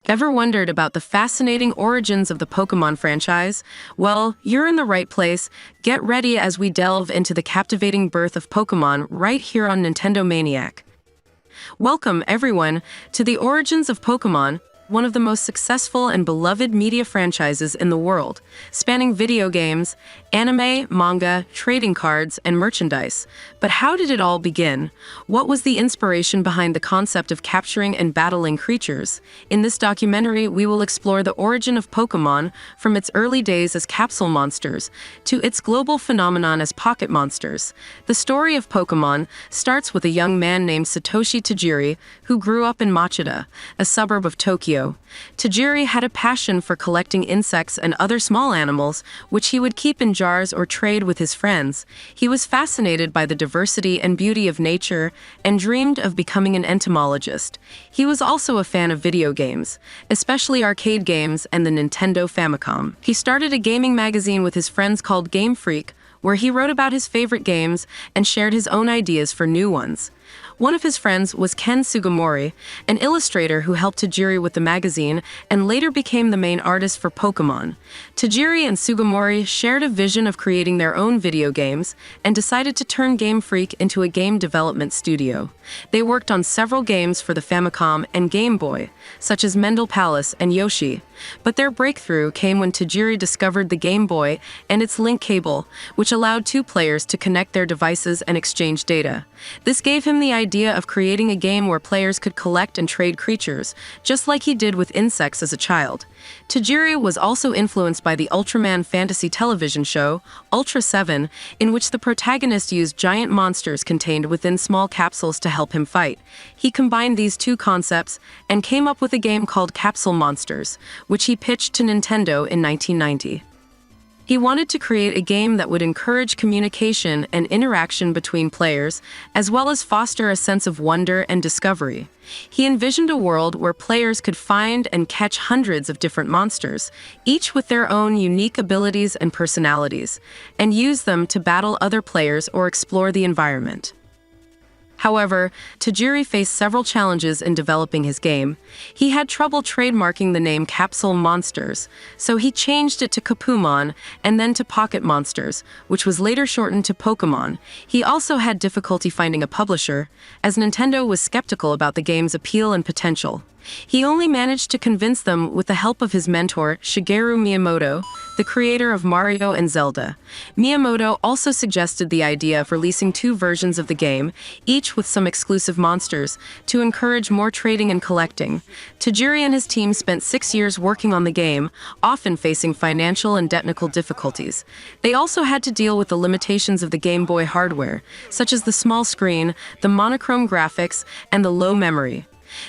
Ever wondered about the fascinating origins of the Pokémon franchise? Well, you're in the right place. Get ready as we delve into the captivating birth of Pokémon right here on NintendoManiac. Welcome, everyone, to the Origins of Pokémon, one of the most successful and beloved media franchises in the world, spanning video games, anime, manga, trading cards, and merchandise. But how did it all begin? What was the inspiration behind the concept of capturing and battling creatures? In this documentary, we will explore the origin of Pokémon from its early days as capsule monsters to its global phenomenon as pocket monsters. The story of Pokémon starts with a young man named Satoshi Tajiri who grew up in Machida, a suburb of Tokyo. Tajiri had a passion for collecting insects and other small animals, which he would keep in jars or trade with his friends. He was fascinated by the diversity and beauty of nature and dreamed of becoming an entomologist. He was also a fan of video games, especially arcade games and the Nintendo Famicom. He started a gaming magazine with his friends called Game Freak, where he wrote about his favorite games and shared his own ideas for new ones. One of his friends was Ken Sugimori, an illustrator who helped Tajiri with the magazine and later became the main artist for Pokémon. Tajiri and Sugimori shared a vision of creating their own video games and decided to turn Game Freak into a game development studio. They worked on several games for the Famicom and Game Boy, such as Mendel Palace and Yoshi. But their breakthrough came when Tajiri discovered the Game Boy and its link cable, which allowed two players to connect their devices and exchange data. This gave him the idea of creating a game where players could collect and trade creatures, just like he did with insects as a child. Tajiri was also influenced by the Ultraman fantasy television show, Ultra 7, in which the protagonist used giant monsters contained within small capsules to help him fight. He combined these two concepts and came up with a game called Capsule Monsters, which he pitched to Nintendo in 1990. He wanted to create a game that would encourage communication and interaction between players, as well as foster a sense of wonder and discovery. He envisioned a world where players could find and catch hundreds of different monsters, each with their own unique abilities and personalities, and use them to battle other players or explore the environment. However, Tajiri faced several challenges in developing his game. He had trouble trademarking the name Capsule Monsters, so he changed it to Capumon and then to Pocket Monsters, which was later shortened to Pokémon. He also had difficulty finding a publisher, as Nintendo was skeptical about the game's appeal and potential. He only managed to convince them with the help of his mentor, Shigeru Miyamoto, the creator of Mario and Zelda. Miyamoto also suggested the idea of releasing two versions of the game, each with some exclusive monsters, to encourage more trading and collecting. Tajiri and his team spent 6 years working on the game, often facing financial and technical difficulties. They also had to deal with the limitations of the Game Boy hardware, such as the small screen, the monochrome graphics, and the low memory.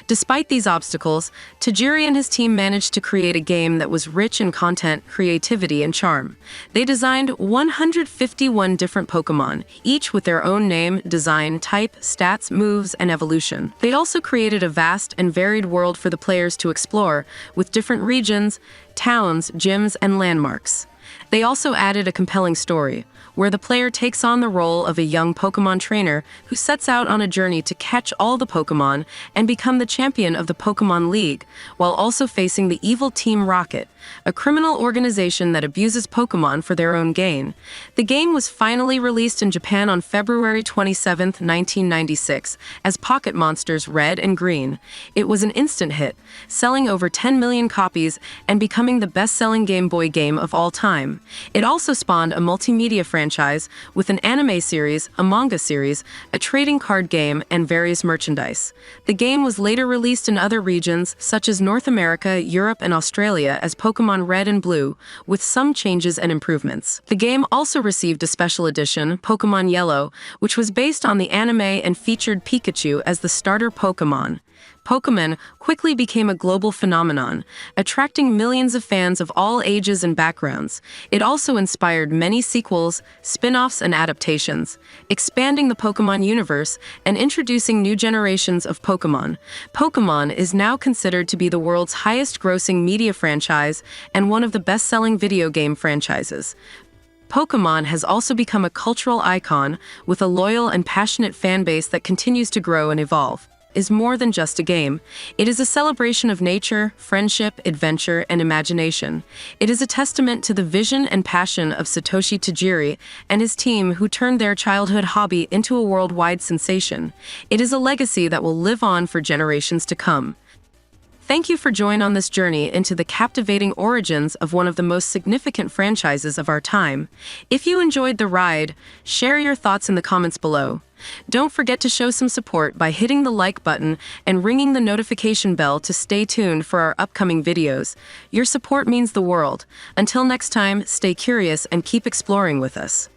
Despite these obstacles, Tajiri and his team managed to create a game that was rich in content, creativity, and charm. They designed 151 different Pokémon, each with their own name, design, type, stats, moves, and evolution. They also created a vast and varied world for the players to explore, with different regions, towns, gyms, and landmarks. They also added a compelling story, where the player takes on the role of a young Pokémon trainer who sets out on a journey to catch all the Pokémon and become the champion of the Pokémon League, while also facing the evil Team Rocket, a criminal organization that abuses Pokémon for their own gain. The game was finally released in Japan on February 27, 1996, as Pocket Monsters Red and Green. It was an instant hit, selling over 10 million copies and becoming the best-selling Game Boy game of all time. It also spawned a multimedia franchise with an anime series, a manga series, a trading card game, and various merchandise. The game was later released in other regions, such as North America, Europe, and Australia as Pokémon Red and Blue, with some changes and improvements. The game also received a special edition, Pokémon Yellow, which was based on the anime and featured Pikachu as the starter Pokémon. Pokémon quickly became a global phenomenon, attracting millions of fans of all ages and backgrounds. It also inspired many sequels, spin-offs, and adaptations, expanding the Pokémon universe and introducing new generations of Pokémon. Pokémon is now considered to be the world's highest-grossing media franchise and one of the best-selling video game franchises. Pokémon has also become a cultural icon with a loyal and passionate fan base that continues to grow and evolve. is more than just a game. It is a celebration of nature, friendship, adventure, and imagination. It is a testament to the vision and passion of Satoshi Tajiri and his team who turned their childhood hobby into a worldwide sensation. It is a legacy that will live on for generations to come. Thank you for joining on this journey into the captivating origins of one of the most significant franchises of our time. If you enjoyed the ride, share your thoughts in the comments below. Don't forget to show some support by hitting the like button and ringing the notification bell to stay tuned for our upcoming videos. Your support means the world. Until next time, stay curious and keep exploring with us.